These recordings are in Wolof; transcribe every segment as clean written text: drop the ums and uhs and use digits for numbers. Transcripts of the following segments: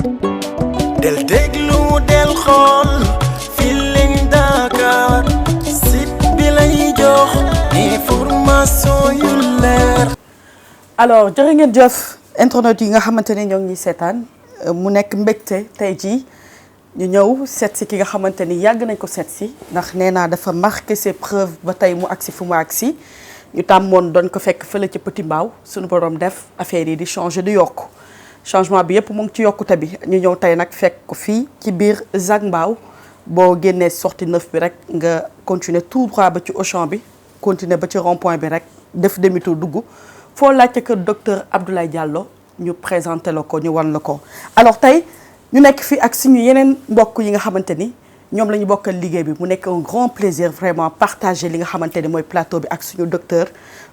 del déglu del xool Feeling Dakar site bi lay jox information yu leer. alors jërë ngeen jëf internet yi nga xamante ne ñoo ngi ñuy seetaan mu nekk mbégte tey jii ñu ñëw seet si ki nga xamante ni yàgg nañ ko seet si ndax nee naa dafa marqué ses preuves ba tey mu agsi fu mu agsi ñu tàmmoon doon ko fekk fële ci Petit Mbao suñu borom def affaire yi di changer di yokku changement bi yëpp mu ngi ci yokkute bi ñu ñëw tey nag fekk ko fii ci biir Zac Mbao boo génnee sortie 9 bi rek nga continuer tout droit ba ci Auchan bi continuer ba ci rond-point bi rek def demi-tour dugg foo laajte que docteur Abdoulaye Diallo ñu présenté la ko ñu wan la ko alors tey ñu nekk fii ak suñu yeneen mbokk yi nga xamante ni ñoom la ñu bokkal liggéey bi mu nekk un grand plaisir vraiment partager li nga xamante ni mooy plateau bi ak suñu docteur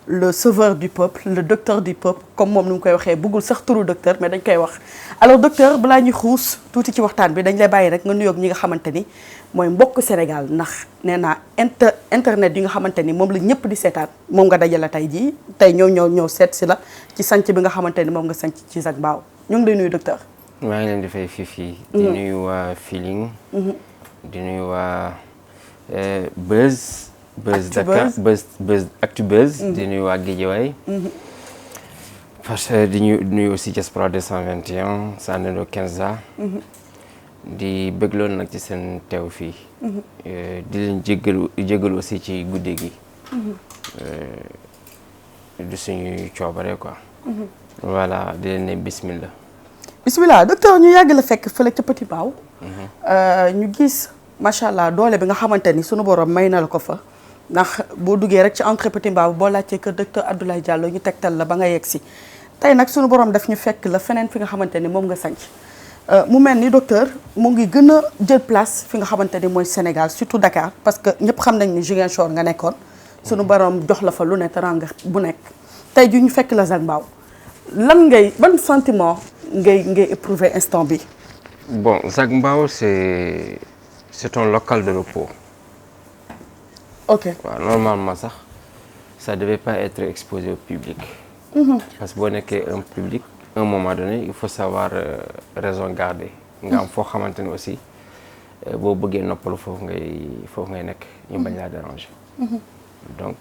le sauveur du peuple le docteur du peuple comme moom ni mu koy waxee bëggul sax turu docteur mais dañ koy wax alors docteur balaa ñuy xuus tuuti ci waxtaan bi dañ lay bàyyi rek nga nuyoog ñi nga xamante ni mooy mbokk Sénégal ndax nee naa internet yi nga xamante ni moom la ñëpp di seetaan moom nga dajale tey jii tey ñëw seet si la ci sanc bi nga xamante ni moom nga sanc ci Zac Mbao ñu ngi lay nuyu docteur. maa ngi leen di fay Fifi. di nuyu waa Feeling. di nuyu waa Buzz. Buzz Dakar Buzz Actu Buzz. di nuyu waa Guédiawaye. parce que di nuyu aussi Diaspora 221 Sandendo Kenza. di bëgloon nag ci seen teew fii. di leen jégalu aussi ci guddi gi. du suñuy coobare quoi. voilà di leen ne bismillah. bismillah docteur ñu yàgg la fekk fële ca Petit Mbao. ñu gis macha allah doole bi nga xamante ni sunu borom may na la ko fa. ndax boo duggee rek ci entrée Petit Mbao boo laajtee que docteur Abdoulaye Diallo ñu tegtal la ba nga yegg si tey nag sunu borom daf ñu fekk la feneen fi nga xamante ni moom nga sanc mu mel ni docteur mu ngi gën a jël place fi nga xamante ni mooy Sénégal surtout Dakar parce que ñëpp xam nañ ni Ziguinchor nga nekkoon sunu borom jox la fa lu ne teranga bu nekk tey ju ñu fekk la Zac Mbao ban sentiment ngay éprouver instant bi. bon Zac Mbao c'est un local de repos. ok waaw normalement sax ça devait pas être exposé au public. parce que boo nekkee un public un moment donné il faut savoir raison garder. nga am foo xamante ni aussi boo bëggee noppalu foofu ngay nekk ñu bañ laa déranger. donc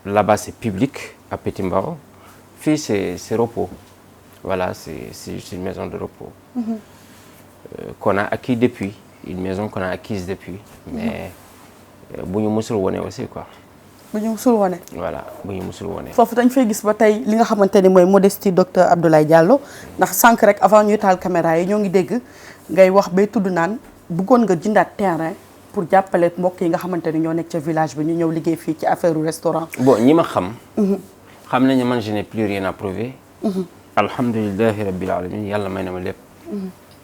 là-bas c'est public à Petit Mbao fii c'est repos voilà c'est juste une maison de repos. qu'on a acquis depuis une maison qu'on a acquise depuis mais. bu ñu musul wone aussi quoi. bu ñu musul wone. voilà bu ñu musul wone. foofu dañ fay gis ba tey li nga xamante ni mooy modestie docteur Abdoulaye Diallo ndax sànq rek avant ñuy taal caméra yi ñoo ngi dégg ngay wax bay tudd naan bëggoon nga jëndaat terrain pour jàppale mbokk yi nga xamante ni ñoo nekk ca village bi ñu ñëw liggéey fii ci affaire restaurant. bon ñi ma xam. xam nañu man je n'ai plus rien à prouver. alhamdulillahi rabbil alamin yàlla may na ma lépp.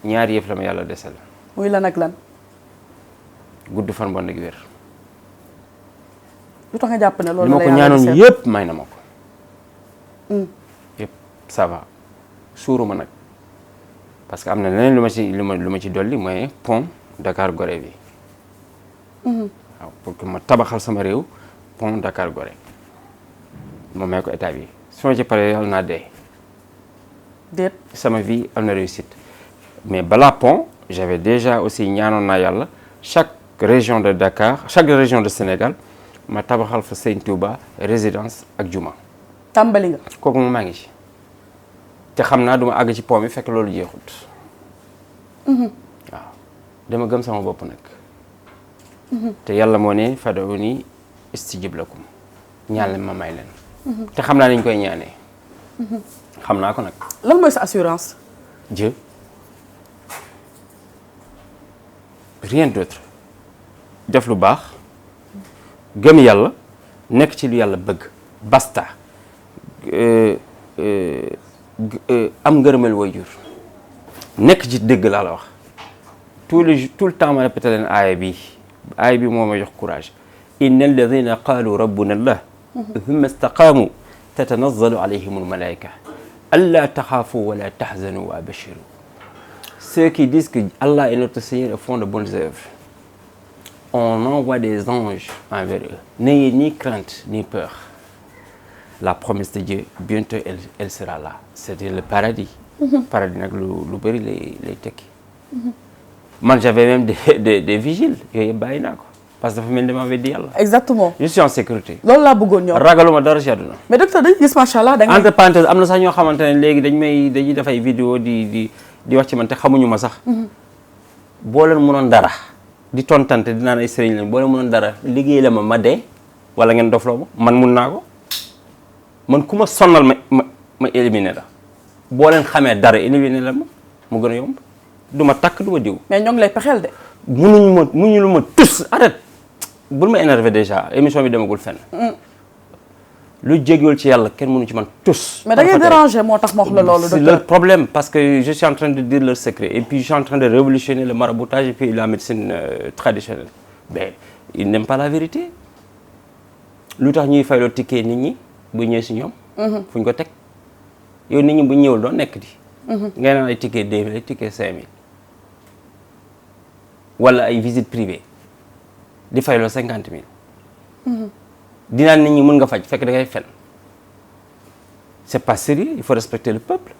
ñaari yëf la ma yàlla desal. muy lan ak lan. gudd fan bon ak wér. lu tax nga jàpp ne loolu li ma ko ñaanoon yëpp may na ma ko. yëpp ça va suuruma nag parce que am na leneen lu ma ci dolli mooy pont Dakar Gorée bi. waaw pour que ma tabaxal sama réew pont Dakar Gorée ma may ko état bi su ma ci paree yàlla naa dee. déet sama vie am na réussite mais balaa pont j'avais déjà aussi ñaanoon naa yàlla chaque région de Dakar chaque région de Sénégal. ma tabaxal fa Sëñ Touba résidence ak juma. tàmbali nga. kooku moom maa ngi ci te xam naa duma àgg ci pont bi fekk loolu jeexut. waaw dama gëm sama bopp nag. te yàlla moo ne fad'uuni astajib lakum ñaan leen ma may leen. te xam naa ni ñu koy ñaanee. xam naa ko nag. lan mooy sa assurance. Dieu rien d'autre def lu baax. gëm yàlla nekk ci lu yàlla bëgg basta am ngërëmal waajur nekk ci dëgg laa la wax tout le temps ma répété leen aaya bi moo ma jox courage inna alladina qaalu rabbuna allah thumma istaqaamu tatanazzalu alayhim almalaika alla taxaafu wala tahzanu wa abashiru ceux qui disent que Allah est notre Seigneur et font de bonnes œuvres on envoie des anges envers eux. N'ayez ni crainte ni peur. La promesse de Dieu, bientôt elle sera là. C'est-à-dire le paradis. paradis nag lu bëri lay tekki. man j'avais même des vigiles yooyu yëpp bàyyi naa ko parce que dafa mel ni dama weddi yàlla. exactement. je suis en sécurité. loolu laa bëggoon ñëw. ragaluma dara ci àdduna. mais docteur dañu gis macha allah. entre parenthèses am na sax ñoo xamante ne léegi dañuy def ay vidéo di wax ci man te xamuñu ma sax. boo leen mënoon dara di tontante dinaa ay sëriñ leen boo leen mënoon dara liggéey la ma dee wala ngeen dofloo ma man mun naa ko man ku ma sonnal ma éliminer la boo leen xamee dara éliminer la ma mu gën a yomb du ma takk du ma diw. mais ñoo ngi lay pexeel de. munuñu lu ma tus arrête bul ma énervé déjà émission bi demagul fenn. lu jégiwul ci yàlla kenn mënu ci man tus. mais da ngay déranger moo tax ma wax la loolu. c'est leur problème parce que je suis en train de dire leur secret et puis je suis en train de révolutionner le maraboutage et puis la médecine traditionnelle mais ils n'aiment pas la vérité lu tax ñuy fayloo ticket nit ñi bu ñëwee si ñoom. fu ñu ko teg yow nit ñi bu ñëwul doo nekk di. ngay naan ay ticket 2000 ay ticket 5000 wala ay visite privée di fayloo 50 000. dinaa nit ñi mën nga faj fekk da ngay fen c'est pas sérieux il faut respecter le peuple.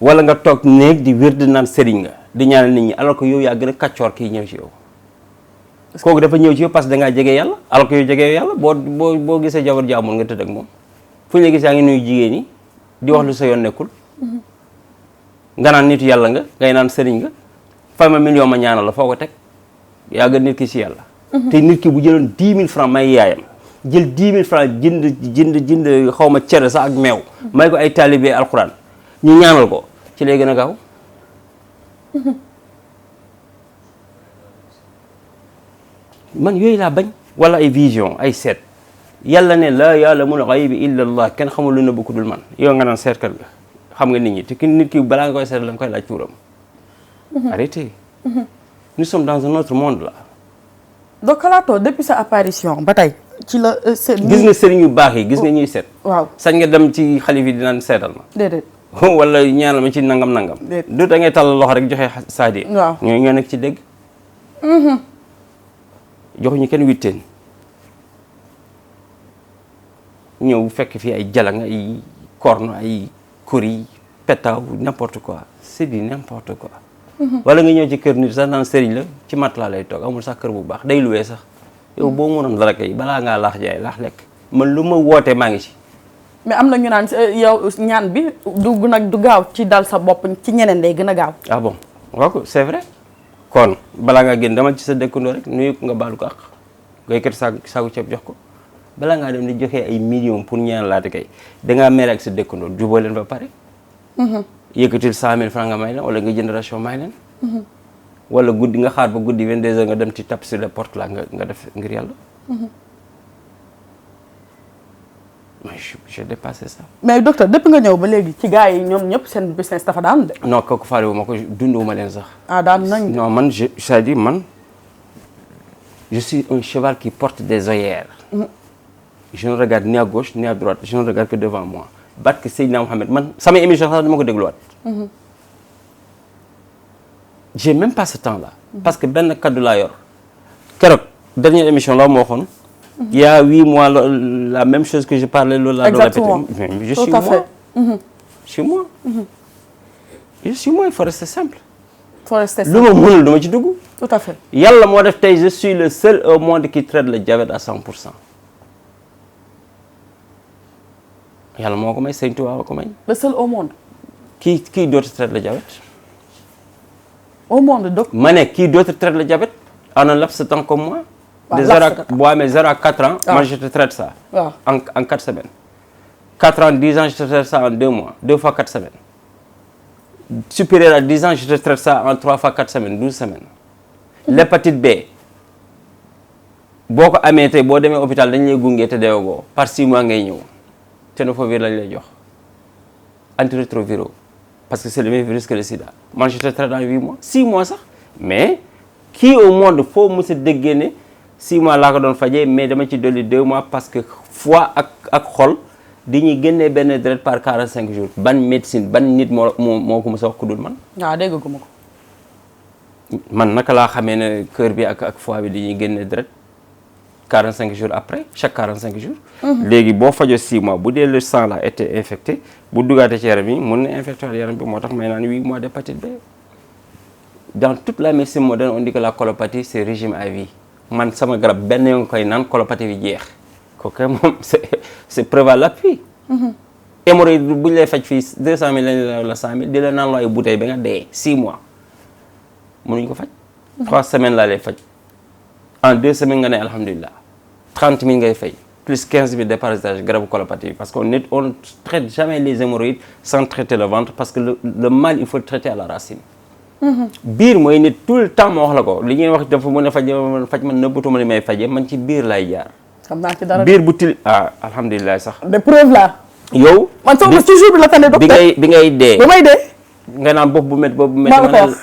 wala nga toog néeg di wér di naan sëriñ nga di ñaanal nit ñi alors que yow yaa gën a kàccoor kii ñëw ci yow. kooku dafa ñëw ci yow parce que da ngaa jege yàlla alors que yow jege yàlla boo gisee jabar jaamul nga tëdd ak moom fu ñu la gis yaa ngi nuyu jigéen ñi di wax lu sa yoon nekkul. nga naan nitu yàlla nga ngay naan sëriñ nga fay ma million ma ñaanal la foo ko teg yaa gën nit ki ci yàlla. te nit ki bu jëloon 10 000 francs may yaayam jël 10 000 francs jënd xaw ma cere sax ak meew may ko ay talibé alxuraan ñu ñaanal ko ci lay gën a gaaw. man yooyu laa bañ. wala ay vision ay seet yàlla ne la ya'lamul ghayba illa Allah kenn xamul lu nëbb ku dul man yow nga naan seetkat nga xam nga nit ñi te ki nit ki balaa nga koy seet la nga koy laaj tuuram. arrêtez. nous sommes dans un autre monde là. donc xalaatoo depuis sa apparition ba tey ci la. gis nga sëriñ yu baax yi gis nga ñuy seet. waaw sañ nga dem ci xalif yi dinaan seetal ma. déedéet. wala ñaanal ma ci nangam. déedéet du da ngay tàllal loxo rek joxe saadi. waaw ñoo nekk ci dégg. joxuñu kenn witteen ñëw fekk fii ay jalang ay corne ay kori pétaw n'importe quoi c'est du n'importe quoi. wala nga ñëw ci kër nit sax naan sëriñ la ci mat laa lay toog amul sax kër bu baax day luwee sax yow boo mënoon dara kay balaa ngaa laax jaay laax lekk man lu ma wootee maa ngi ci. mais am na ñu naan yow ñaan bi du gaaw ci dal sa bopp ci ñeneen day gën a gaaw. ah bon waaw c'est vrai kon balaa ngaa génn dama ci sa dëkkandoo rek nuyu ko nga baalu ko ak nga yëkkati saagu ceeb jox ko balaa ngaa dem di joxe ay millions pour ñaan laate kay dangaa mere ak sa dëkkandoo juboo leen ba pare. yëkkatil 100 000 francs nga may leen wala nga jënd ration may leen. wala guddi nga xaar ba guddi 22h nga dem ci tape sur la porte là nga def ngir yàlla. mais j'ai dépassé ça. mais docteur depuis nga ñëw ba léegi ci gars yi ñoom ñëpp seen business dafa daan de. non kooku faale wu ma ko dunduma leen sax. ah daan nañ. non man c'est-à-dire man je suis un cheval qui porte des œillères. je ne regarde ni à gauche ni à droite je ne regarde que devant moi. barke Seydina Mohamed man sama émission sax dama ko dégluwaat. j'ai même pas ce temps là. parce que benn kaddu laa yor. keroog dernière émission la ma waxoon. il y a 8 mois la même chose que je parlais loolu laa doon répété. mais je suis moi. je suis moi. je suis moi il faut rester simple. faut rester simple lu ma mënul dama ci dugg. tout à fait. yàlla moo def tey je suis le seul au monde qui traite le diabète à 100%. yàlla moo ko may Sëñ Tuubaa ko may. le seul au monde. qui d'autre traite le diabète. au monde donc. ma ne qui d'autre traite le diabète en un laps de temps comme moi. de 0 à 4 ans. moi je te traite ça. waaw en 4 semaines. 4 ans 10 ans je te traite ça en 2 mois 2 fois 4 semaines. supérieur à 10 ans je te traite ça en 3 fois 4 semaines 12 semaines. l'hépatite B boo ko amee tey boo demee hôpital dañu lay gunge te deewagoo par 6 mois ngay ñëw. tenofovir lañ lay jox antirétroviraux parce que c'est le même virus que le sida man je te traite dans 8 mois 6 mois sax mais kii au monde foo mos a déggee ne 6 mois laa ko doon fajee mais dama ci dolli 2 mois parce que foie ak xol dañuy génnee benn deret par 45 jours ban médecine ban nit moo ko mos a wax ku dul man. waaw dégguma ko. man naka laa xamee ne cœur bi ak foie bi dañuy génnee deret 45 jours après chaque 45 jours. léegi boo fajoo 6 mois bu dee le sang là était infecté bu duggaatee ci yaram bi mun na infecté yaram bi moo tax may naan 8 mois d'hépatite B. dans toute la médecine moderne on dit que la colopathie c'est régime à vie man sama garab benn yoo nga koy naan colopathie bi jeex kooku moom c'est preuve à l'appui. hémorroïde bu ñu lay faj fii 200000 lañ la 100000 di la naan loo ay bouteille ba nga dee 6 mois mënuñ ko faj. 3 semaines laa lay faj en 2 semaines nga ne alhamdulilah 30 000 ngay fay plus 15 000 déparasitage garabu colopathie parce qu'on ne traite jamais les hémorroïdes sans traiter le ventre parce que le mal il faut le traiter à la racine. biir mooy nit tout le temps ma wax la ko li ñuy wax dafa mën a faj man nëbbatuma li may faje man ci biir laay jaar. xam naa ci dara biir bu til alhamdulilah sax. de preuve là. yow. man sama toujours bi la tane docteur bi ngay dee. ba may dee. nga naan bopp bu métti bopp bu métti. maa la ko wax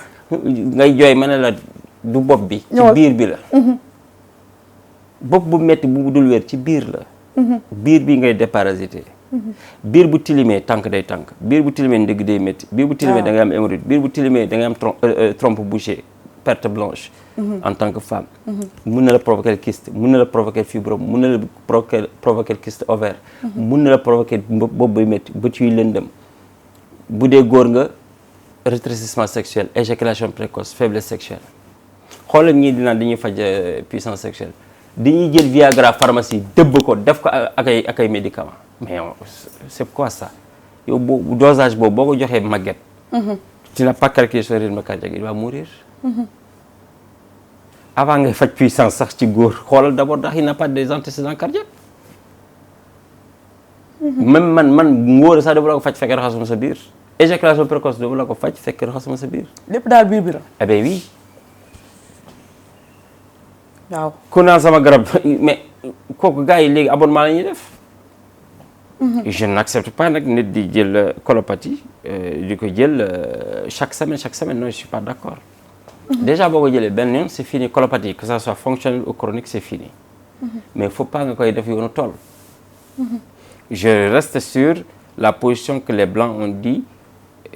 ngay jooy ma ne la du bopp bi. ci biir bi la. bopp bu métti bu dul wér ci biir la. biir bi ngay déparasité. biir bu tilimee tànk day tànk biir bu tilimee ndigg day métti. biir bu tilimee da ngay am hémorroïde biir bu tilimee da ngay am trompe bouchée perte blanche. en tant que femme. mun na la provoquer kyste mun na la provoquer fibrome mun na la provoquer kyste ovaire. mun na la provoquer bopp buy métti bët yuy lëndëm. bu dee góor nga rétrécissement sexuel éjaculation précoce faiblesse sexuelle xoolal ñii dinaan dañuy faj puissance sexuelle dañuy jël Viagra pharmacie dëbb ko def ko ak ay médicaments mais c'est quoi ça yow boo dosage boobu boo ko joxee màgget. tu n'as pas calculé son rythme cardiaque il va mourir. avant ngay faj puissance sax ci góor xoolal d'abord ndax il n'a pas des antécédents cardiaques. même man ngóor sax dafa la ko faj fekk raxasuma sa biir éjaculation précoce dafa la ko faj fekk raxasuma sa biir. lépp daal biir bi la. eh bien oui. waaw ku naan sama garab mais kooku gars yi léegi abonnement la ñuy def. je n'accepte pas nag nit di jël colopathie di ko jël chaque semaine non je suis pas d'accord. déjà boo ko jëlee benn yoon c'est fini colopathie que ça soit fonctionnel ou chronique c'est fini. mais faut pas nga koy def yoonu tool. je reste sur la position que les blancs ont dit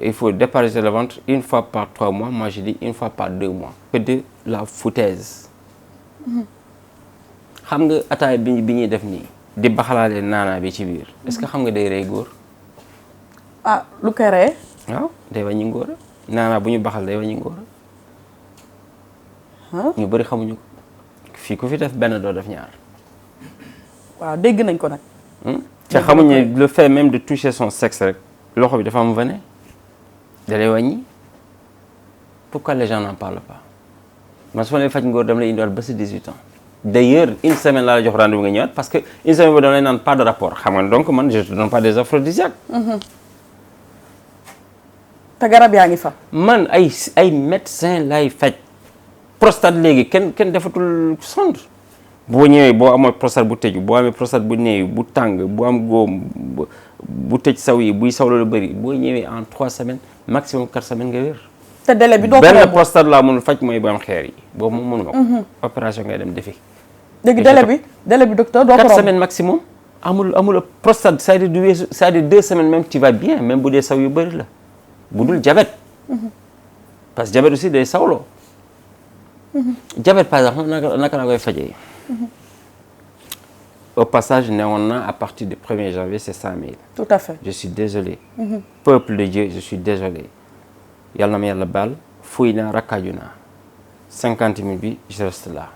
il faut déparasiser le ventre une fois par 3 mois moi je dis une fois par 2 mois. que de la foutaise. xam nga ataay bi ñuy def nii. di baxalaale naanaa bi ci biir. est-ce que xam nga day rey góor. ah lu koy rey. waaw day wàññi ngóor naanaa bu ñu baxal day wàññi ngóor. ñu bëri xamuñu ko. fii ku fi def benn doo def ñaar. waaw dégg nañ ko nag. te xamuñu le fait même de toucher son sexe rek loxo bi dafa am venin. da lay wàññi. pourquoi les gens n'en parlent pas. man su ma lay faj ngóor dama lay indiwaat ba sa 18 ans. d'ailleurs une semaine laa la jox rendez-vous nga ñëwaat parce que une semaine boobu dama lay naan pas de rapport xam nga donc man je te donne pas des aphrodisiaques. te garab yaa ngi fa. man ay médecin lay faj. prostate léegi kenn defatul sonde. boo ñëwee boo amoo prostate bu tëju boo amee prostate bu néew bu tàng bu am góom bu tëj saw yi buy saw la lu bëri boo ñëwee en 3 semaines maximum 4 semaines nga wér. te délai bi doo ko benn prostate laa mënul faj mooy bu am xeer yi boobu moom mënuma ko. opération ngay dem defi. léegi délai bi docteur doo ko 4 semaines maximum. amul prostate c'est-à-dire du weesu c'est-à-dire 2 semaines même tu vas bien même bu dee saw yu bëri la bu dul diabète. parce que diabète aussi day sawloo. diabète par exemple naka la koy fajee. au passage newoon na à partir du 1er janvier c'est 100 000. tout à fait je suis désolé. peuple de Dieu je suis désolé. yàlla na ma yàlla baal fuy naa rakkaaju naa 50 000 bi je reste là.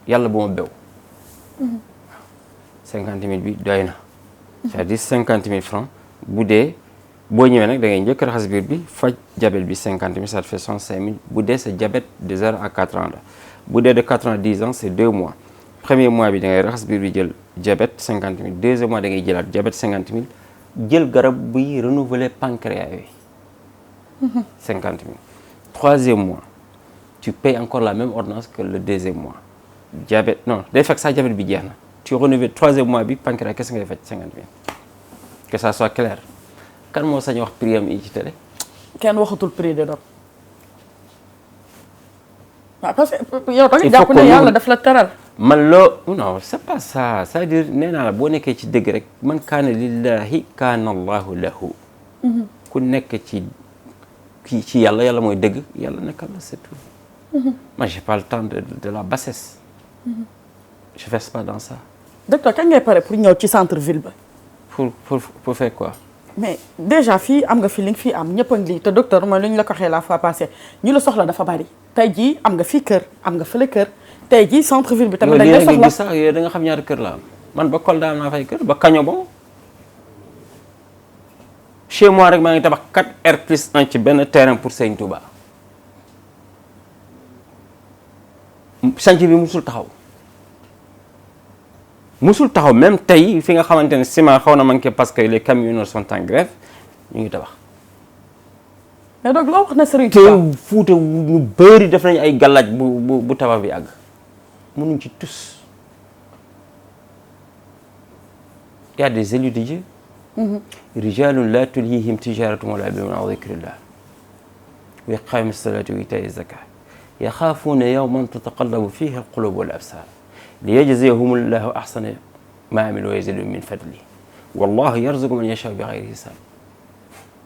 yàlla bu ma bew. 50 000 bi doy na. c'est-à-dire 50 000 francs bu dee boo ñëwee nag da ngay njëkk raxas biir bi faj diabète bi 50 000 ça te fait 65 000 bu dee sa diabète de 0 à 4 ans la bu dee de 4 ans à 10 ans c'est 2 mois premier mois bi da ngay raxas biir bi jël diabète 50 000 deuxième mois da ngay jëlaat diabète 50 000 jël garab buy renouveler pancréas yooyu 50 000 troisième mois tu payes encore la même ordonnance que le deuxième mois diabète non day fekk sax diabète bi jeex na tu renouvelles troisième mois bi pancréas qu'est-ce ngay faj 50 000 que ça soit clair kan moo sañ wax prix am yi ci télé. kenn waxatul prix de doom. waaw parce que yow tamit jàpp ne yàlla daf la teral. man loo non c'est pas ça c'est-à-dire nee naa la boo nekkee ci dëgg rek man kaana lillahi kaana allahu lahu. ku nekk ci yàlla mooy dëgg yàlla nekkal la c'est tout. moi j'ai pas le temps de la bassesse. je verse pas dans ça. docteur kañ ngay pare pour ñëw ci centre ville ba. Pour faire quoi? mais déjà fii am nga fi li nga fii am ñëpp a ngi lii te docteur mooy lu ñu la ko waxee la fois passée ñu la soxla dafa bari tey jii am nga fii kër am nga fële kër tey jii centre ville bi tamit dañ lay soxla sax yow da nga xam ñaata kër la am man ba Kolda am naa fay kër ba Kaño bon chez moi rek maa ngi tabax 4R+1 ci benn terrain pour Sëñ Touba chantier bi musul taxaw même tey fi nga xamante ne ciment xaw na manqué parce que les camionneurs sont en grève ñu ngi tabax. mais donc loo wax na Serigne Touba te Fuuta ñu bëri def nañu ay gàllaaj bu tabax bi àgg mënuñ ci tus. Il y a des élus de Dieu. rijalun la tulhihim tijaratun wala bay'un an dhikrillah wa iqamis salati wa ita'i zakat yaxaafuna yawman tataqallabu fihi alqulub wal absar liyajziyahum allahu ahsana ma amilu wa yazidahum min fadli wallahu yarzuqu man yasha bi ghayri hisab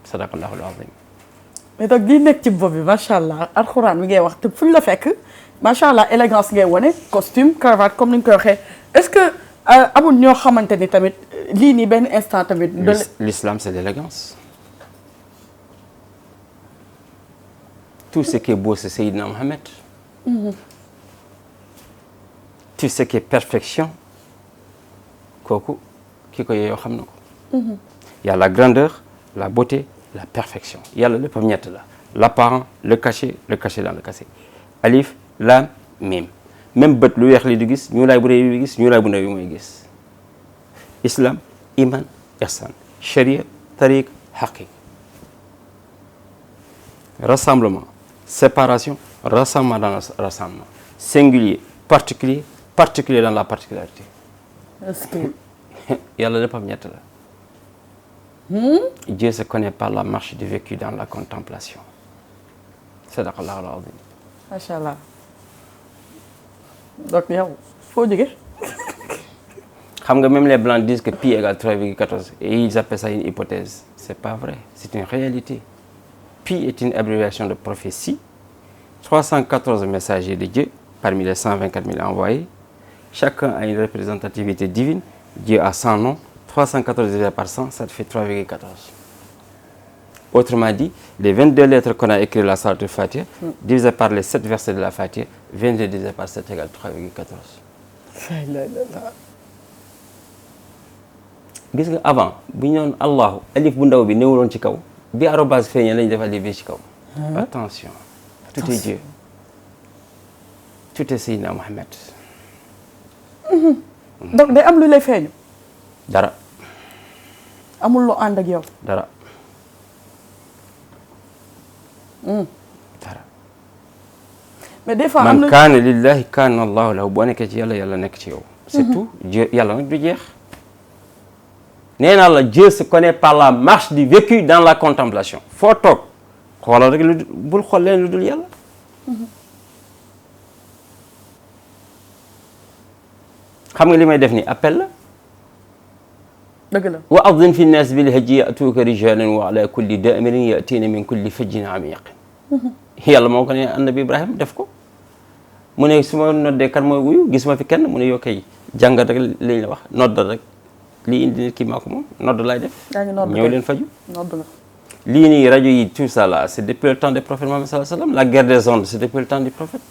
sadaqallahu al-azim. mais donc lii nekk ci bopp bi macha allah alxuraan mi ngay wax te fu ñu la fekk macha allah élégance ngay wane costume cravate comme ni ñu koy waxee est-ce que amul ñoo xamante ni tamit lii nii benn instant tamit. L'islam c'est l'élégance. Tout ce qui est beau c'est Seydina Mohamed. Tout ce qui est perfection kooku ki ko yeyoo xam na ko. Il y a la grandeur, la beauté, la perfection. Yàlla léppam ñett la. L'apparent, le caché dans le caché. Alif, lam, mim. Même bët lu weex li di gis ñuulaay bu rëy bi gis ñuulaay bu ndaw bi mooy gis. Islam, iman, ihsan, sharia, tariq, haqiq. Rassemblement, séparation, rassemblement dans le rassemblement. Singulier, particulier, particulier dans la particularité. est-ce que. Yàlla léppam ñett la. Dieu se connaît par la marche du vécu dans la contemplation. Sadaqallahu al-azim. macha allah donc yow foo jógee. xam nga même les blancs disent que pi égale 3,14 et ils appellent ça une hypothèse. C'est pas vrai, c'est une réalité. Pi est une abréviation de prophétie. 314 messagers de Dieu parmi les 124 000 envoyés. Chacun a une représentativité divine. Dieu a 100 noms. 314 divisé par 100, ça te fait 3,14. Autrement dit, les 22 lettres qu'on a écrites la Sourate al-Fatiha, divisé par les 7 versets de la Fatiha, 22 divisé par 7 égale 3,14. gis nga avant bu ñu doon Allahu alif bu ndaw bi newuloon ci kaw bi arobase feeñee lañu def alif bi ci kaw. Attention, tout est Dieu, tout est Seydina Mohamed. donc day am lu lay feeñu. dara. amul lu ànd ak yow. dara. dara. mais des fois am na man kaana lillahi kaana allahu lahu boo nekkee ci yàlla yàlla nekk ci yow. c'est tout Dieu yàlla nag du jeex. nee naa la Dieu se connaît par la marche du vécu dans la contemplation. foo toog xoolal rek lu bul xool leen lu dul yàlla. xam nga li may def ni appel la. dëgg la. wa adin fi nnaas bil hajji ya'tuuka rijaalan wa ala kulli daamirin ya'tiina min kulli fajjin amiiq. yàlla moo ko ne annabi Ibrahima def ko. mu ne su ma noddee kan mooy wuyu gis ma fi kenn mu ne yoo koy jàngat rek liñ la wax noddal rek lii indi nit ki maa ko moom nodd laay def. ñëw leen faju. nodd la. lii nii rajo yi tout ça là c'est depuis le temps des prophètes Mohammed sallallahu alayhi wa sallam la guerre des ondes c'est depuis le temps du prophète.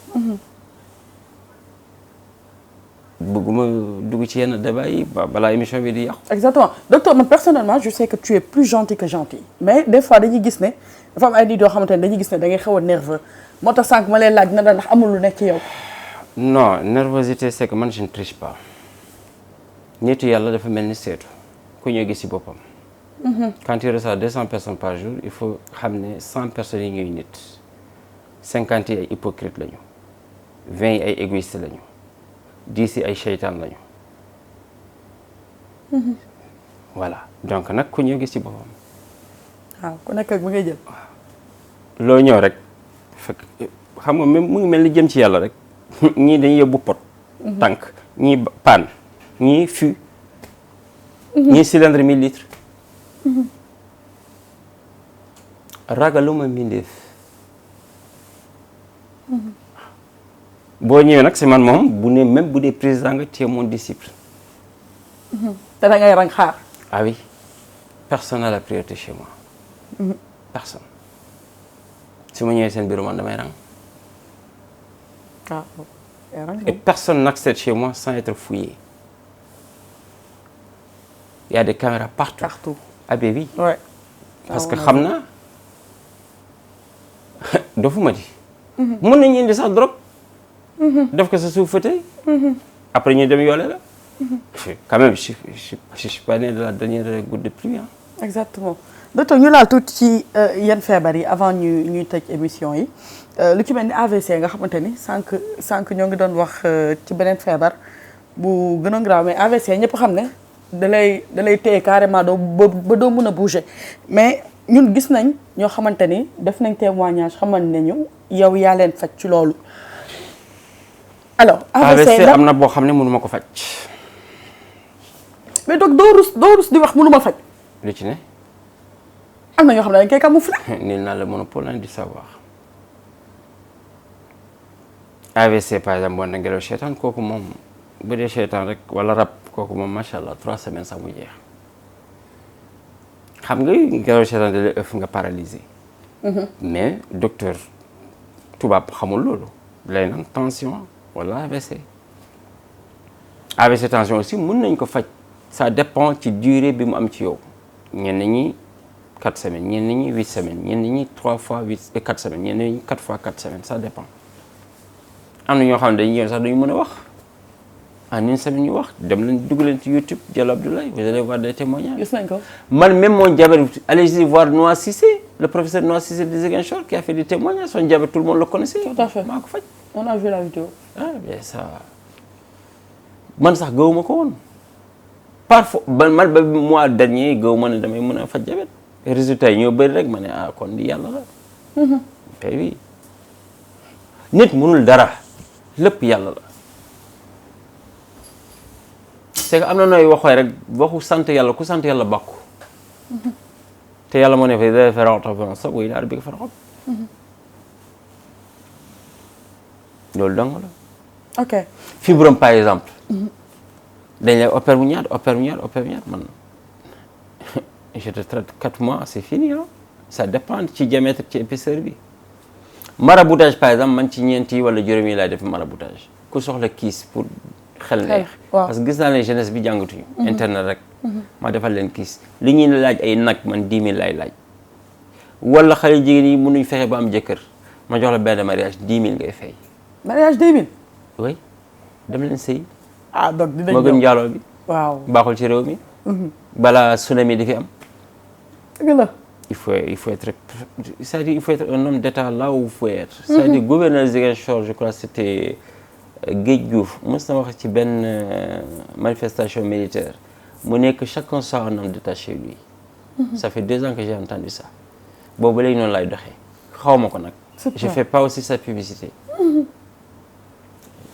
bëgguma dugg ci yenn débat yi balaa émission bi di yàqu. exactement docteur man personnellement je sais que tu es plus gentil que gentil mais des fois dañuy gis ne dafa am ay nit yoo xamante ne dañuy gis ne da ngay xaw a nerveux moo tax sànq ma lay laaj na ndax amul lu nekk ci yow. non nervosité c'est que man je ne triche pas. nitu yàlla dafa mel ni seetu ku ñëw gis ci boppam. quand tu reçois 200 personnes par jour il faut xam ne 100 personnes yi ñuy nit 50 yi ay hypocrite lañu 20 yi ay égoïste lañu 10 yi ay seytaan lañu. voilà donc nag ku ñëw gis ci boppam. waaw ku nekk ak bu ngay jël. loo ñëw rek fekk xam nga même mu ngi mel ni jëm ci yàlla rek ñii dañuy yóbbu pot. tànk ñii paan ñii fût. ñii cylindre 1000 litres. ragaluma mbindeef. boo ñëwee nag si man moom bu ne même bu dee président nga tu es mon disciple. te da ngay rang xaar. Ah oui, personne n'a la priorité chez moi. Personne. Si ma ñëwee seen bureau man damay rang. waaw. Et personne n'accède chez moi sans être fouillé. Il y a des caméras partout. Partout. Ah ben oui. Ouais. Parce que xam naa dofuma di. mën nañu indi sax drogue. def ko sa suuf fauteuil. après ñu dem yoole la. quand même je suis pas né de la dernière goutte de pluie hein. Exactement docteur ñu laal tuuti ci yenn feebar yi avant ñuy tëj émission yi lu ci mel ni AVC nga xamante ni sànq ñoo ngi doon wax ci beneen feebar bu gën a grave mais AVC ñëpp xam ne da lay téye carrément ba doo mën a bouger mais ñun gis nañ ñoo xamante ni def nañ témoignage xamal nañu yow yaa leen faj ci loolu. alors AVC am na boo xam ne mënuma ko faj. mais donc doo rus di wax mënuma faj. lu ci ne. am na ñoo xam ne dañ koy camoufler. nii naa le monopole du savoir. AVC par exemple boo na ngelaw seetaan kooku moom bu dee seetaan rek wala rab kooku moom macha allah 3 semaines sax mu jeex. xam nga ngelaw seetaan da lay ëff nga paralysé. mais docteur tubaab xamul loolu. lay naan tension wala AVC. AVC tension aussi mën nañ ko faj. ça dépend ci durée bi mu am ci yow. ñenn ñi 4 semaines ñenn ñi 8 semaines ñenn ñi 3 fois 8 et 4 semaines ñenn ñi 4 fois 4 semaines ça dépend. am na ñoo xam ne dañuy ñëw sax dañu mën a wax en une semaine ñu wax dem leen dugg leen ci YouTube Diallo Abdoulaye vous allez voir des témoignages. gis nañ ko man même mon diabète allez-y voir Noa Cissé le professeur Noa Cissé de Ziguinchor qui a fait des témoignages son diabète tout le monde le connaissait. tout à fait maa ko faj. on a vu la vidéo. ah bien ça man sax gëwuma ko woon parfois man ba mois dernier gëwuma ne damay mën a faj diabète résultat yi ñoo bëri rek ma ne ah kon di yàlla la. kay oui nit mënul dara. lépp yàlla la c'est que am na nooy waxooy rek waxu sant yàlla ku sant yàlla bàkku te yàlla moo ne fa da farata sa way daal bi ko farxob loolu dong la ok fibrome par exemple dañ lay opère bu ñaar man je te traite 4 mois c'est fini hein ça dépend ci diamètre ci épaisseur bi maraboutage par exemple man ci ñeenti wala juróomi laay def maraboutage ku soxla kiis pour xel neex parce que gis naa ne jeunesse bi jàngatuñu internet rek ma defal leen kiis li ñuy laaj ay nag man 10 000 laay laaj wala xale jigéen yi mënuñ fexe ba am jëkkër ma jox la benn mariage 10 000 ngay fay. mariage 10 000. oui dem leen sëy. ah donc dinañ moo gën njaaloo bi. waaw baaxul ci réew mi. balaa tsunami di fi am. dëgg la. il faut être c'est-à-dire il faut être un homme d'État là où il faut être. c'est-à-dire gouverneur Ziguinchor je crois c'était Guèye Diouf mos na wax ci benn manifestation militaire mu nekk chacun soit un homme d'État chez lui. ça fait 2 ans que j'ai entendu ça. boobu léegi noonu lay doxee xaw ma ko nag. je fais pas aussi sa publicité.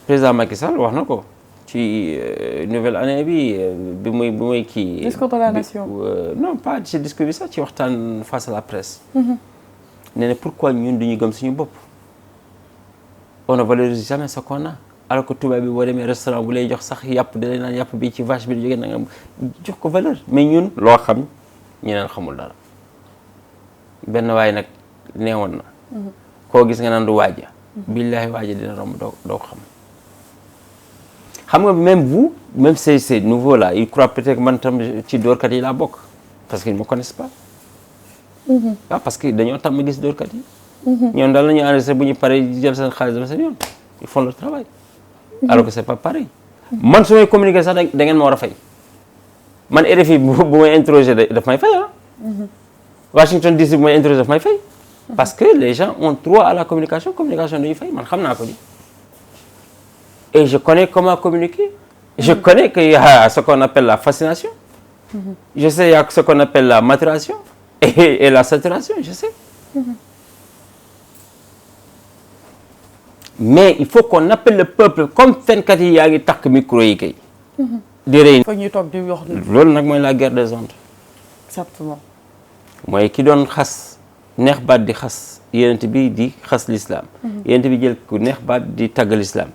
président Macky Sall wax na ko ci nouvelle année bi muy kii. discours de la nation. non pas ci discours bi sax ci waxtaan face à la presse. nee na pourquoi ñun duñu gëm suñu bopp. on ne valorise jamais ce qu'on a alors que tubaab bi boo demee restaurant bu lay jox sax yàpp da lay naan yàpp bi ci vache bi di jógee na nga jox ko valeur mais ñun loo xam ñeneen xamul dara. benn waay nag neewoon na. koo gis nga naan du waaja. billaahi waaja dina romb doo ko xam. xam nga même vous même ces nouveaux là ils croient peut-être que man tam ci dóorkat yi laa bokk parce qu'ils ne me connaissent pas. waaw parce que dañoo tam ma gis dóorkat yi. ñoom daal la ñuy enregistré bu ñu paree jël seen xaalis dama seen yoon ils font leur travail. alors que c'est pas pareil. man su may communiquer sax da ngeen ma war a fay. man RFI bu may interroger daf may fay ah. Washington DC bu may interroger daf may fay. parce que les gens ont droit à la communication dañuy fay man xam naa ko di. et je connais comment communiquer. je connais qu'il y a ce qu'on appelle la fascination. je sais il y a ce qu'on appelle la maturation et la saturation je sais. mais il faut qu'on appelle le peuple comme fenkat yi yaa ngi takk micro yi kay. di rey. foog ñuy toog di wax. loolu nag mooy la guerre des ondes. exactement. mooy ki doon xas neex baat di xas yonent bi di xas l'islam yonent bi jël ku neex baat di tagg l'islam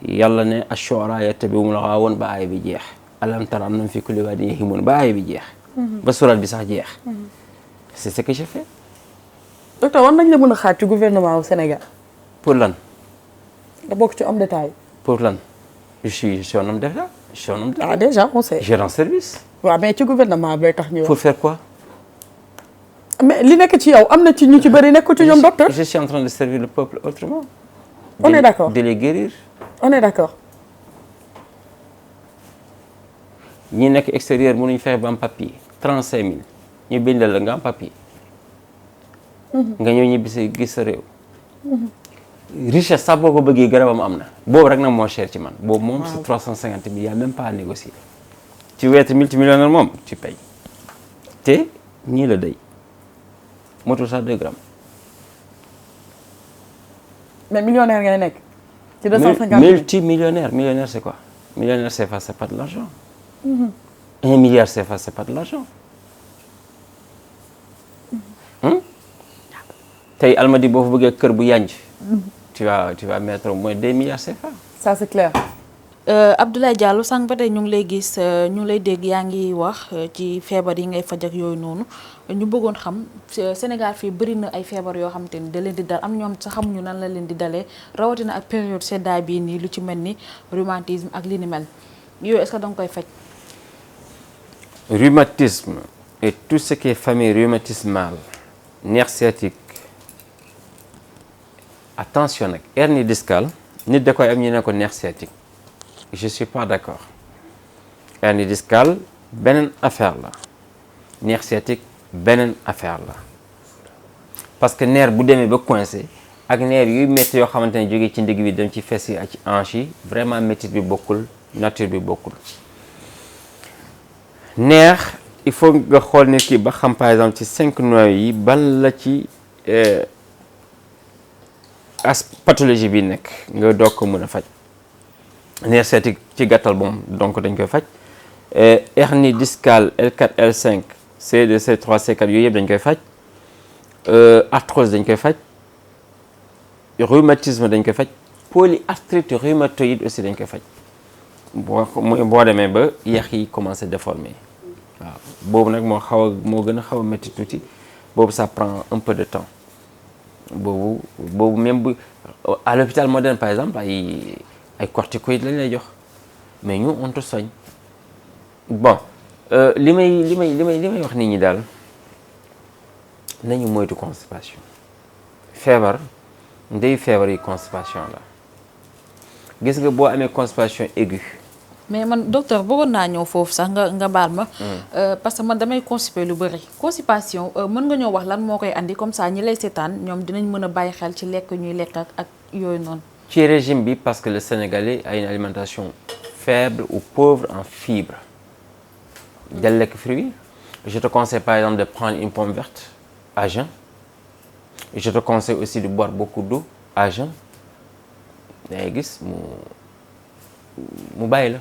yàlla ne ash-shu'ara yattabi'uhumul ghaawuun ba aaya bi jeex alam tara annahum fi kulli waadin yahiimuun ba aaya bi jeex ba surat bi sax jeex c'est ce que j'ai fait. docteur war nañ la mën a xaar ci gouvernement wu Sénégal. pour lan. nga bokk ci homme d'État yi. pour lan je suis un homme d'État. je suis un homme d'État. ah déjà on sait. je rends service. waaw mais ci gouvernement bay tax ñu wax. pour faire quoi. mais li nekk ci yow am na ci ñu ci bëri nekk ci ñoom docteur. je suis en train de servir le peuple autrement. on est d'accord de les guérir. on est d'accord. ñi nekk extérieur mënuñ fexe ba am papier 35000 ñu bindal la nga am papier. nga ñëw ñibbi si gis sa réew. richesse sax boo ko bëggee garabam am na. boobu rek nag moo cher ci man. boobu moom c'est 350 000 y a même pas à négocier. tu veux être multimillionnaire moom tu payes. te ñii la day motul sax 2 grammes. mais millionnaire ngay nekk. ci 250 000 multimillionnaire millionnaire c'est quoi. millionnaire CFA c'est pas de l'argent. 1 milliard CFA c'est pas de l'argent. tey Almadies boo fa bëggee kër bu yanj tu vas mettre au moins 2 milliards CFA. ça c'est clair. Abdoulaye Diallo sànq ba tey ñu ngi lay gis ñu ngi lay dégg yaa ngi wax ci feebar yi ngay faj ak yooyu noonu ñu bëggoon xam Sénégal fii bëri na ay feebar yoo xamante ni da leen di dal am ñoom sax xamuñu nan la leen di dalee rawatina ak période seddaay bii nii lu ci mel ni rhumatisme ak li ni mel yooyu est-ce que da nga koy faj. Rhumatisme et tout ce qui est famille rhumatismale nerf sciatique attention nag hernie discale nit da koy am ñu ne ko nerf sciatique je suis pas d'accord hernie discale beneen affaire la nerf sciatique beneen affaire la parce que nerf bu demee ba coincé ak nerf yuy métti yoo xamante ne jógee ci ndigg bi dem ci fes yi ak ci hanche yi vraiment métit bi bokkul nature bi bokkul nerf il faut nga xool nit ki ba xam par exemple ci 5 noyaux yi ban la ci pathologie bi nekk nga doog ko mën a faj nerf sciatique ci gàttal moom donc dañ koy faj hernie discale L4 L5 C2 C3 C4 yooyu yëpp dañ koy faj arthrose dañ koy faj rhumatisme dañ koy faj polyarthrite rhumatoïde aussi dañ koy faj boo demee ba yax yi commencé déformer waaw boobu nag moo gën a xaw a métti tuuti boobu ça prend un peu de temps boobu même bu à l'hôpital moderne par exemple ay corticoïdes lañ lay jox mais ñu on te soigne bon li may wax nit ñi daal nañu moytu constipation feebar ndey feebar yi constipation la gis nga boo amee constipation aiguë. mais man docteur bëggoon naa ñëw foofu sax nga baal ma. parce que man damay constipé lu bëri. constipation mën nga ñëw wax lan moo koy andi comme ça ñi lay seetaan ñoom dinañ mën a bàyyi xel ci lekk ñuy lekk ak yooyu noonu. ci régime bi parce que le Sénégalais a une alimentation faible ou pauvre en fibres. del lekk fruits je te conseille par exemple de prendre une pomme verte à jeun. je te conseille aussi de boire beaucoup d'eau à jeun. dangay gis mu bàyyi la.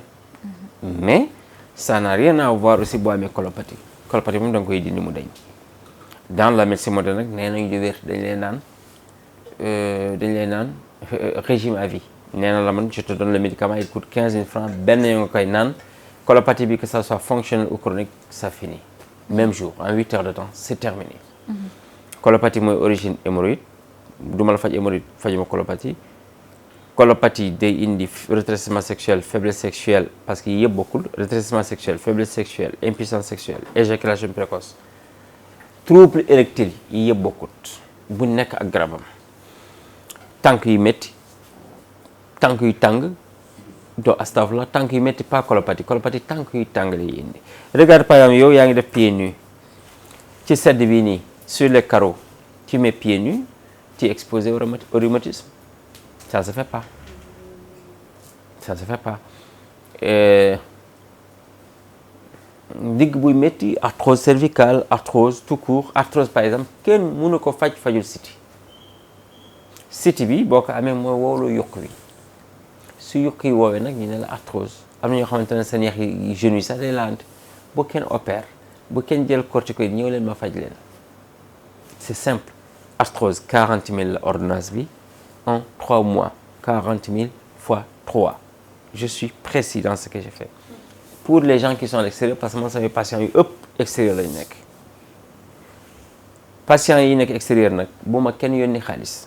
mais ça n'a rien à voir aussi boo amee colopathie colopathie moom da nga koy dindi mu dañ dans la médecine moderne nag nee nañu di wér dañ lay naan régime à vie nee na la man je te donne le médicament il coûte 15 000 francs benn yoo nga koy naan colopathie bi que ça soit fonctionnel ou chronique ça finit même jour en 8 heures de temps c'est terminé. colopathie mooy origine hémorroïde du ma la faj hémorroïde fajuma colopathie. colopathie day indi rétrécissement sexuel faiblesse sexuelle parce que yëpp bokkul rétrécissement sexuel faiblesse sexuelle impuissance sexuelle éjaculation précoce trouble érectile yi yëpp bokkut bu nekk ak garabam tànk yu métti tànk yu tàng doo astafurlah tànk yu métti pas colopathie tànk yu tàng lay indi regarde par exemple yow yaa ngi def pieds nus ci sedd bi nii sur les carreaux tu mets pieds nus tu es exposé au rhumatisme. Ça se fait pas. Ndigg buy métti arthrose cervicale arthrose tout court arthrose par exemple kenn mënu ko fajul siti bi boo ko amee mooy woowloo yokk wi su yokk yi woowee nag ñu ne la arthrose am na ñoo xamante ne seen yax yi genoux yi sax day laante bu kenn opère bu kenn jël corticoïde ñëw leen ma faj leen c'est simple arthrose 40 000 la ordonnance bi en 3 mois 40 000 fois 3 je suis précis dans ce que j'ai fait pour les gens qui sont à l'extérieur parce que man samay patients yu ëpp extérieur lañ nekk patients yi nekk extérieur nag bu ma kenn yónni xaalis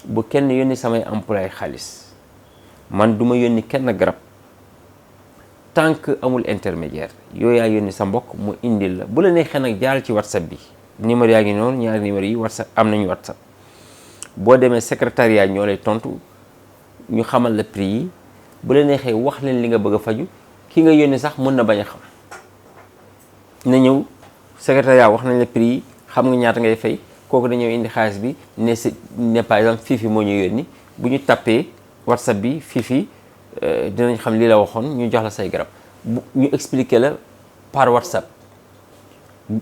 bu kenn yónni samay employé xaalis man du ma yónni kenn garab tant que amul intermédiaire yooyu yaa yónni sa mbokk mu indil la bu la neexee nag jaaral ci whatsapp bi numéro yaa ngi noonu ñaari numéro yi whatsapp am nañu whatsapp boo demee secrétariat ñoo lay tontu ñu xamal la prix yi bu la neexee wax leen li nga bëgg a faju ki nga yónni sax mën na bañ a xam na ñëw secrétariat wax nañ la prix yi xam nga ñaata ngay fay kooku dañoo indi xaalis bi ne par exemple Fifi moo ñu yónni bu ñu tappee whatsapp bi Fifi dinañ xam lii la waxoon ñu jox la say garab ñu expliquer la par whatsapp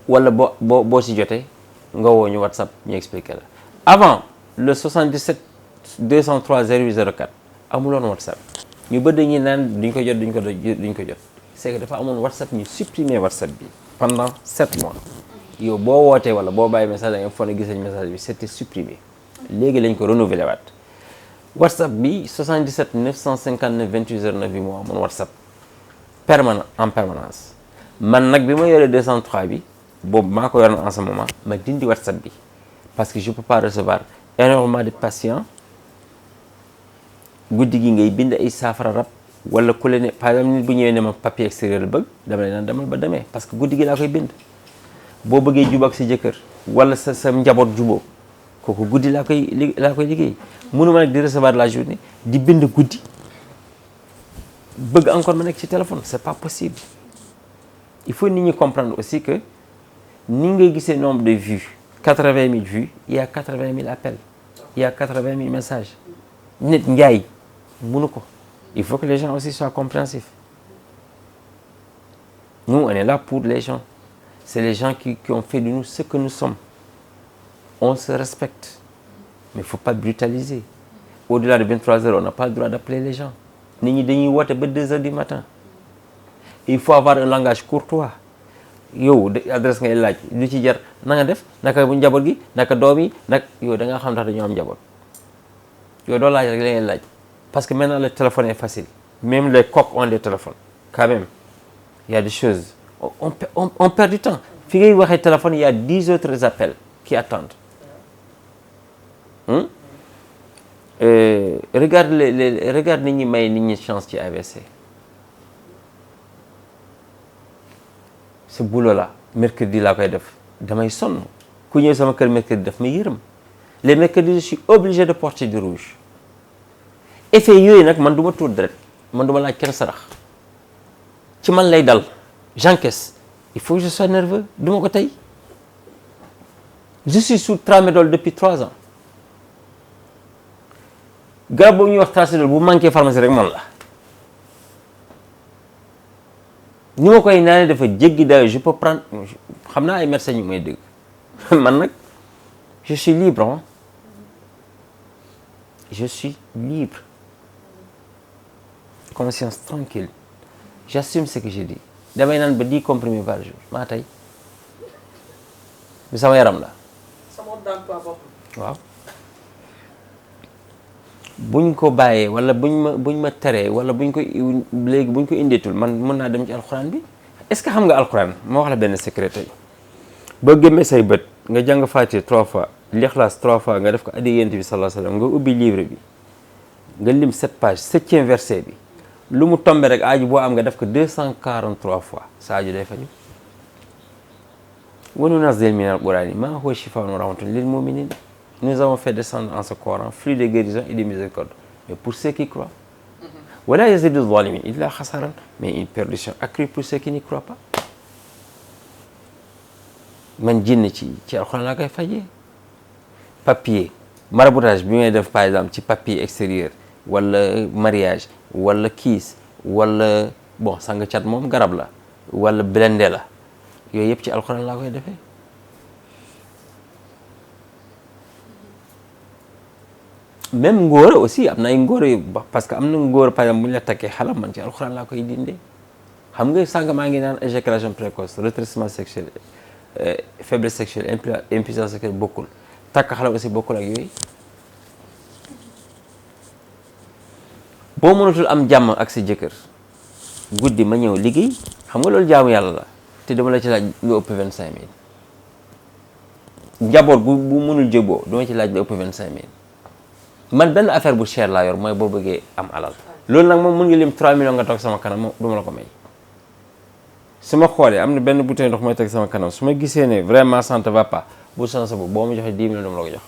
wala boo si jotee nga woo ñu whatsapp ñu expliquer la avant le 77 203 0804 amuloon whatsapp ñu bëgg dañuy naan duñ ko jot c'est que dafa amoon whatsapp ñu supprimer whatsapp bi pendant 7 mois yow boo wootee wala boo bàyyi message da nga foog ne gis nañ message bi c'était supprimé léegi lañ ko renouveler waat whatsapp bi 77 959 28 09 bi moo amoon whatsapp en permanence man nag bi ma yoree 203 bi boobu maa ko yoroon en ce moment ma dindi whatsapp bi parce que je peux pas recevoir énormément de patients guddi gi ngay bind ay saafara rab wala ku la ne par exemple nit bu ñëwee ne ma papier extérieur la bëgg dama lay naan demal ba demee parce que guddi gi laa koy bind boo bëggee jubóo ak sa jëkkër wala sa njaboot jubóo kooku guddi laa koy liggéey mënuma nag di recevoir la journée di bind guddi bëgg encore ma nekk ci téléphone c'est pas possible il faut nit ñi comprendre aussi que ni ngay gisee nombre de vues 80 000 vues il y a 80 000 appels il y a 80 000 messages nit njaay mënu ko il faut que les gens aussi soient compréhensifs nous on est là pour les gens c'est les gens qui ont fait de nous ce que nous sommes on se respecte mais il faut pas brutaliser au-delà de 23 heures on n'a pas le droit d'appeler les gens nit ñi dañuy woote ba 2 heures du matin il faut avoir un langage courtois yow adresse ngay laaj lu ci jar na nga def naka bu njaboot gi naka doom yi nag yow da nga xam tax dañoo am njaboot yow doo laaj rek la ngay laaj parce que maintenant le téléphone est facile même les coqs ont des téléphones quand même il y a des choses on perd du temps fi ngay waxee téléphone il y a 10 autres appels qui attendent regarde regarde nit ñi may nit ñi chance ci AVC ce boulot là mercredi laa koy def damay sonn ku ñëw sama kër mercredi daf may yërëm les mercredis je suis obligé de porter du rouge effet yooyu nag man du ma tuur deret man du ma laaj kenn sarax ci man lay dal j'encaisse il faut que je sois nerveux du ma ko tey je suis sous tramadol depuis 3 ans garab boobu ñuy wax tramadol bu manqué pharmacie rek man la ni ma koy naanee dafa jéggi dayo je peux prendre xam naa ay médecins ñu may dégg man nag je suis libre hein? Je suis libre conscience tranquille j'assume ce que j'ai dit damay naan ba 10 comprimés par jour maa tey bi sama yaram la waaw buñ ko bàyyee wala buñ ma teree wala buñ ko léegi buñ ko indeetul man mën naa dem ci alxuraan bi est-ce que xam nga alxuraan moo wax la benn secret tey boo gémmee say bët nga jàng Faatiha 3 fois l'Ikhlas 3 fois nga def ko addi Yonent bi sallallahu alayhi wasallam nga ubbi livre bi nga lim 7 pages 7e verset bi lu mu tombe rek aaju boo am nga def ko 243 fois sa aaju day faju wa nunazzilu minal qur'ani ma huwa shifaa'un wa rahmatun lil mu'minin nous avons fait descendre en ce Coran flux de guérison et de miséricorde mais pour ceux qui croient wala yazidu zalimin illa khasaran mais une perdition accrue pour ceux qui n'y croient pas man jinn ci alxuraan laa koy fajee papier maraboutage bi may def par exemple ci papier extérieur wala mariage wala kiis wala bon sang cat moom garab la wala blende la yooyu yëpp ci alxuraan laa koy defee même ngóora aussi am na ay ngóora yu parce que am na ngóora par exemple bu ñu la takkee xalam man ci alxuraan laa koy dindee xam nga sànq maa ngi naan éjaculation précoce rétrécissement sexuel faiblesse sexuelle impuissance sexuelle bokkul takk xale aussi bokkul ak yooyu. boo mënatul am jàmm ak sa jëkkër guddi ma ñëw liggéey xam nga loolu jaamu yàlla la te dama la ci laaj lu ëpp 25000 njaboot bu mënul jëboo dama ci laaj lu ëpp 25000 man benn affaire bu cher laa yor mooy boo bëggee am alal loolu nag moom mën nga lim 3 millions nga toog sama kanam du ma la ko may. su ma xoolee am na benn bouteille ndox mooy teg sama kanam su ma gisee ne vraiment ça ne va pas bu chance boobu boo ma joxee 10 millions dama la ko jox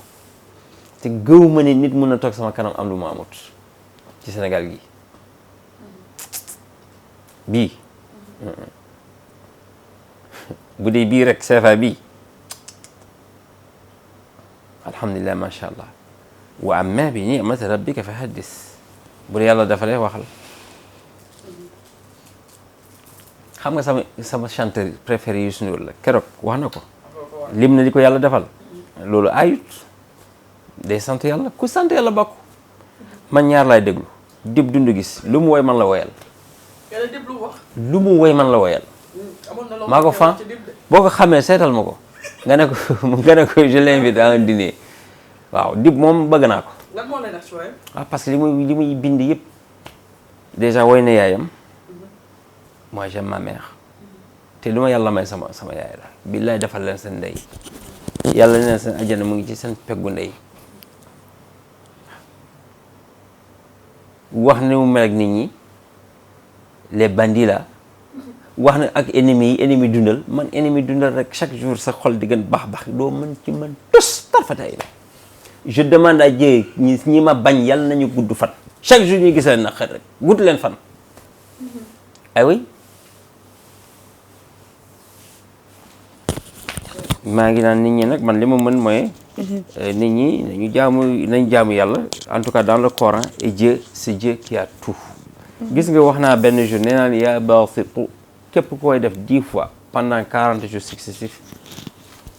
te gëw ma ne nit mën na toog sama kanam am lu ma amut ci Sénégal gi bii bu dee bii rek CFA bii alhamdulilah macha allah wa amma bi ni'mati rabbika fa haddis bu dee yàlla dafa lay waxal. xam nga sama chanteur préféré Youssou Ndour la keroog wax na ko lim na li ko yàlla defal loolu ayut day sant yàlla ku sant yàlla bokk man ñaar laay déglu Dip Doundou Guiss lu mu woy man la woyal lu mu woy man la woyal maa ko fan boo ko xamee seetal ma ko nga ne ko je l'invite à un dîner waaw Dip moom bëgg naa ko parce que li muy bind yëpp déjà woy na yaayam moi j'aime ma mère te lu ma yàlla may sama yaay la billaay defal leen seen ndey yàlla neen seen ajjana mu ngi ci seen peggu ndey wax ne mu mel ak nit ñi les bandits là wax na ak ennemis yi ennemi dundal man ennemi dundal rek chaque jour sa xol di gën baax doo mën ci man tus tarfatay je demande à Dieu ñi ma bañ yàlla nañu gudd fan chaque jour ñu gis leen naqar rek gudd leen fan ay oui maa ngi naan nit ñi nag man li ma mën mooy nit ñi nañ jaamu yàlla en tout cas dans le Coran et Dieu c'est Dieu qui a tout gis nga wax naa benn jour nee naan yaa baasitu képp koy def 10 fois pendant 40 jours successifs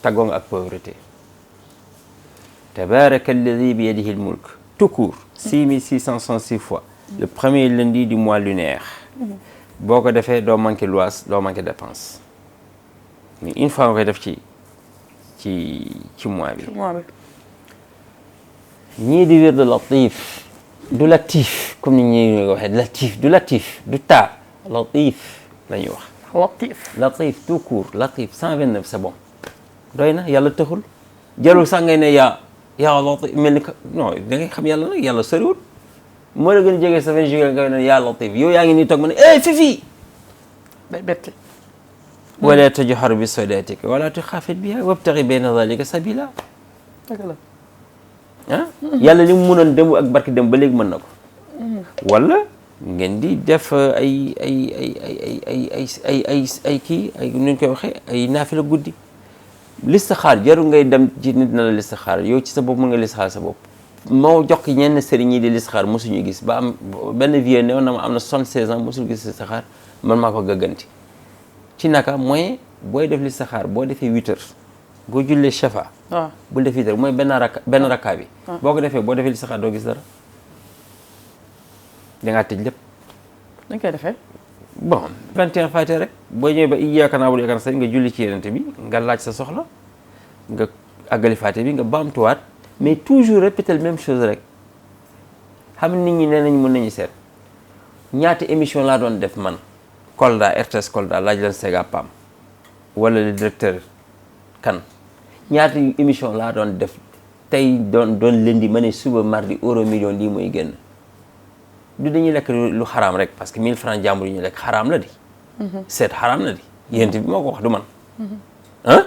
tàggoo nga ak pauvreté tabaraka alladi bi yadihi l mulk tout court 6666 fois le premier lundi du mois lunaire boo ko defee doo manqué lois doo manqué dépense mais une fois nga koy def ci mois bi ñii di wér de latif du latif comme ni ñuy waxee latif du latif du taa latif la ñuy wax latif tout court latif 129 c'est bon doy na yàlla taxul jarul sax ngay ne yaa latif mel ni non da ngay xam yàlla nag yàlla soriwul moo la gën a jege sa 20 juillet nga ne yaa latif yow yaa ngi nii toog ma ne fifi day bette wala tajhar bi sawdatika wala tuxaafit biha wabtaghi bayna dhalika sabila dëgg la ah yàlla li mu mënoon dem ak barki dem ba léegi mën na ko wala ngeen di def ay kii ay nu ñu koy waxee ay naafila guddi listixaar jarul ngay dem ci nit na la listixaar yow ci sa bopp mën nga listixaar sa bopp moo jox ki ñenn sëriñ yi di listixaar mosuñu gis ba am benn vieux ne na ma am na 76 ans mosul gis listixaar man maa ko gàgganti ci naka mooy booy def listixaar boo defee 8 heures boo jullee shafa bul def 8 heures mooy benn rakka bi boo ko defee boo defee listixaar doo gis dara dangaa tëj lépp dañ koy defee bon 21 Fatiha rek boo ñëwee ba iyyaaka na'budu wa iyyaaka nasta'iin nga julli ci Yonent bi nga laaj sa soxla nga àggali Fatiha bi nga baamtuwaat mais toujours répéter la même chose rek xam nit ñi nee nañ mën nañu seet ñaata émission laa doon def man Kolda RTS Kolda laaj leen Sega Pam wala le directeur kan ñaata émission laa doon def tey doon lundi ma ne suba mardi euro million lii mooy génn du dañuy lekk lu xaraam rek parce que 1000 francs jàmbur yi ñu lekk xaraam la di seet xaraam la di yéen bi moo ko wax du man ah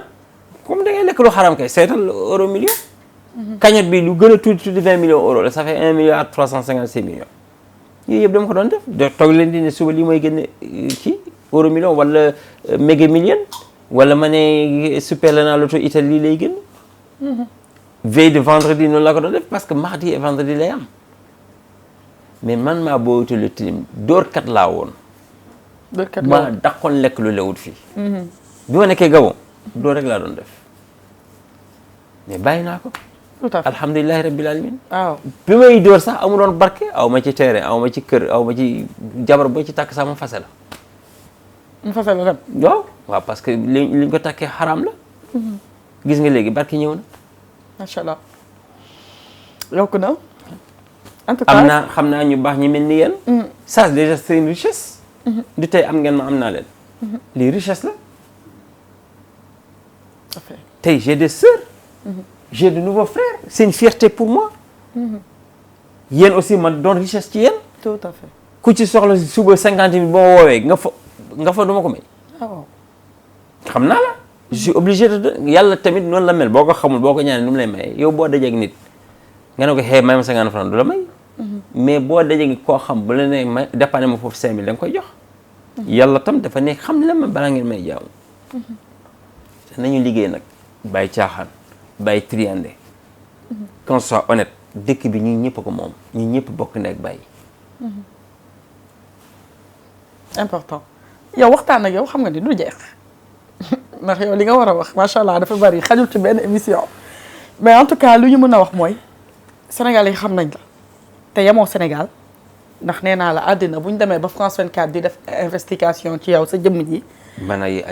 comme da ngay lekk lu xaraam kay seetal euro million cagnotte bi lu gën a tuuti 20 millions euros la ça fait 1 milliard 356 millions yooyu yëpp dama ko doon def toog leen di ne suba lii mooy génne kii euro million wala méga million wala ma ne super la naa loto Italie lii lay génn veille de vendredi noonu la ko doon def parce que mardi et vendredi lay am mais man maa booytu le tilim dóorkat laa woon maa daqoon lekk lu lewut fii bi ma nekkee Gabon dóor rek laa doon def mais bàyyi naa ko alhamdulilahi rabbil alamin waaw bi may dóor sax amu doon barke aw ma ci terrain aw ma ci kër aw ma ci jabar boo ci takk sax mu fase la mu fase la dem waaw parce que liñ ko takkee xaraam la gis nga léegi barke ñëw na macha allah yokku na en tout cas xam naa ñu baax ñi mel ni yéen. ça déjà c'est une richesse. du tey am ngeen ma am naa leen. lii richesse la. tey j'ai des sœurs. j'ai de nouveaux frères. c'est une fierté pour moi. yéen aussi ma doon richesse ci yéen. tout à fait. ku ci soxla suba 50 000 boo woowee nga fa duma ko may. waaw. xam naa la. je suis obligé de yàlla tamit noonu la mel boo ko xamul boo ko ñaanee nu mu lay maye yow boo dajeeg nit nga ne ko xëy may ma 50 francs du la may. mais boo dajeeg koo xam bu la nee may dépanné ma foofu 5000 da nga koy jox. yàlla tam dafa ne xam la ma balaa ngeen may jaamu. te nañu liggéey nag bàyyi caaxaan bàyyi triandé. qu'on soit honnête dëkk bi ñun ñëpp ko moom ñun ñëpp bokk ndey ak bàyyi. important yow waxtaan ak yow xam nga ni du jeex ndax yow li nga war a wax macha allah dafa bari xajul ci benn émission mais en tout cas lu ñu mën a wax mooy Sénégal yi xam nañ la te yemoo Sénégal ndax nee naa la àddina bu ñu demee ba France 24 di def investigation ci yow sa jëmm ji. man ay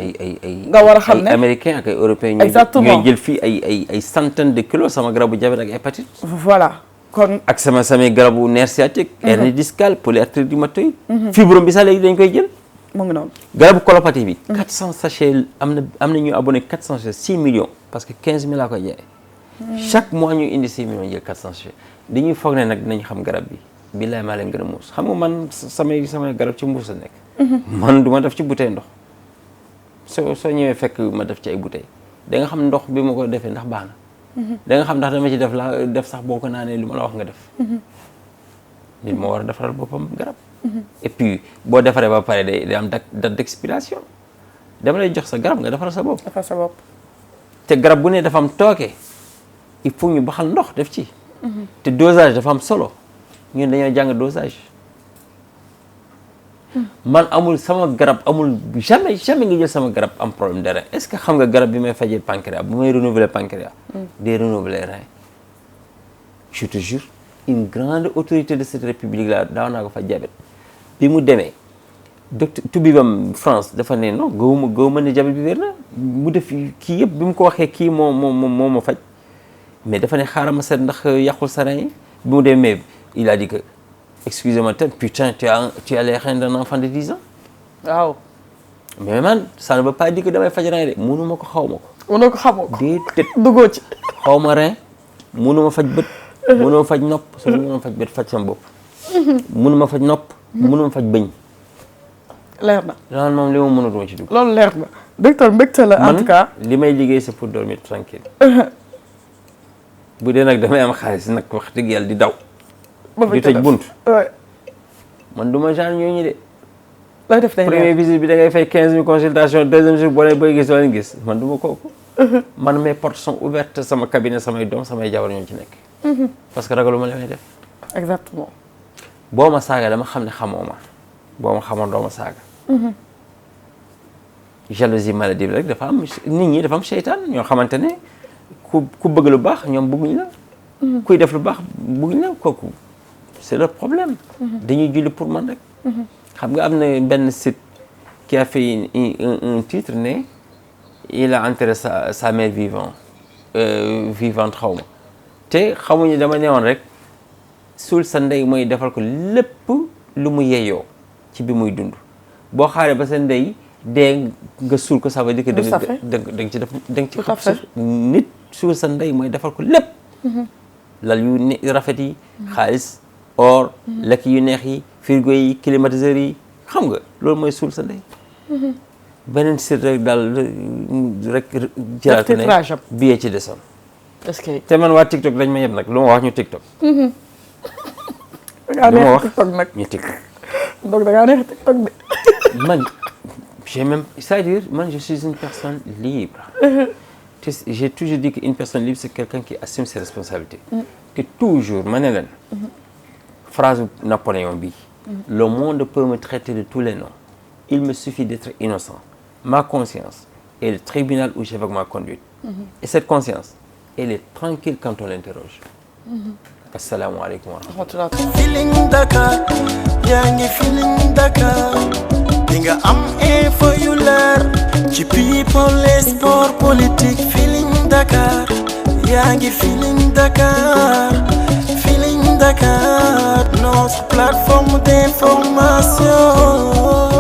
nga war a xam ne ay américains ak ay européens. exactement ñooy jël fii ay centaines de kilos sama garabu diabète ak hépatite. voilà kon. ak samay garabu nerf sciatique. hernie discale polyarthrite rhumatoïde. fibrome bi sax léegi dañ koy jël. mu ngi noonu. garabu colopathie bi. 400 sachets am na ñu abonné 400 sachets 6 millions parce que 15 000 laa koy jaayee. chaque mois ñu indi 6 millions jël 400 sachets dañuy foog ne nag dinañ xam garab bi. billaay maa leen gën a muus xam nga man samay garab ci mbuus la nekk. man du ma def ci bouteille ndox. soo ñëwee fekk ma def ci ay bouteille da nga xam ndox bi ma ko defee ndax baax na. da nga xam ndax dama ci def sax boo ko naanee lu ma la wax nga def. nit moo war a defaral boppam garab. et puis boo defaree ba pare day am date d'expiration dama lay jox sa garab nga defaral sa bopp. defar sa bopp. te garab bu ne dafa am tooke il faut ñu baxal ndox def ci. te dosage dafa am solo ñun dañoo jàng dosage. man amul sama garab amul jamais nga jël sama garab am problème de rein est-ce que xam nga garab bi may fajee pancréas bu may renouveler pancréas. day renouveler rein. je te jure une grande autorité de cette république là daaw naa ko fa diabète bi mu demee docteur tubibam France dafa ne non gëwuma ne diabète bi wér na mu def kii yëpp bi mu ko waxee kii moo ma faj mais dafa ne xaaral ma seet ndax yàqul sa rein yi bi mu demee il a dit que excusez-moi putain tu as les reins d'un enfant de 10 ans. waaw. mais man ça ne veut pas dire que damay faj rein de mënuma ko xaw ma ko. mënoo ko xamoo ko. déedéet duggoo ci. xaw ma rein mënuma faj bët. mënuma faj nopp soo mënuma faj bët faj sama bopp. mënuma faj nopp. mënuma faj bëñ. leer na. loolu moom li ma mënatuma ci dugg. loolu leer na docteur mbégte la en tout cas. li may liggéey c'est pour dormir tranquille. bu dee nag damay am xaalis nag wax dëgg yàlla di daw. di tëj bunt. man du ma genre ñooñu de. lay def day première visite bi da ngay fay 15 000 consultation deuxième jour boo nee booy gis doo leen gis man du ma kooku. man mes portes sont ouvertes sama cabinet samay doom samay jabar ñoo ci nekk. parce que ragaluma li may def. exactement. boo ma saaga dama xam ne xamoo ma boo ma xamoon doo ma saaga. jalousie maladie bi rek dafa am nit ñi dafa am seytaan ñoo xamante ne ku bëgg lu baax ñoom bëgguñ la. kuy def lu baax bëgguñ la kooku c'est le problème. dañuy julli pour man rek. xam nga am na benn site qui a fait un titre ne il a enterré sa mère vivante xaw ma te xamuñu dama newoon rek suul sa ndey mooy defal ko lépp lu mu yeyoo ci bi muy dund boo xaaree ba sa ndey dee nga suul ko ça veut dire que da nga ci def da nga ci xam suuf nit suul sa ndey mooy defal ko lépp lal yu rafet yi xaalis or lekk yu neex yi frigo yi climatiseur yi xam nga loolu mooy suul sa ndey beneen site rek daal rek jëlaat ko ne billet ci desoon est-ce que te man waa TikTok dañ ma yem nag lu ma wax ñu TikTok da ngaa neex TikTok nag ñu TikTok donc da ngaa neex TikTok de man j'ai même c'est-à-dire man je suis une personne libre j'ai toujours dit qu'une personne libre c'est quelqu'un qui assume ses responsabilités que toujours ma ne leen phrase Napoléon bi le monde peut me traiter de tous les noms il me suffit d'être innocent ma conscience est le tribunal où j'évoque ma conduite et cette conscience elle est tranquille quand on l'interroge assalamu alaikum wa rahmatullah Feeling Dakar yaa ngi Feeling Dakar di nga am info yu leer ci people et sport politique Feeling Dakar yaa ngi Feeling Dakar Feeling Dakar notre plateforme d'information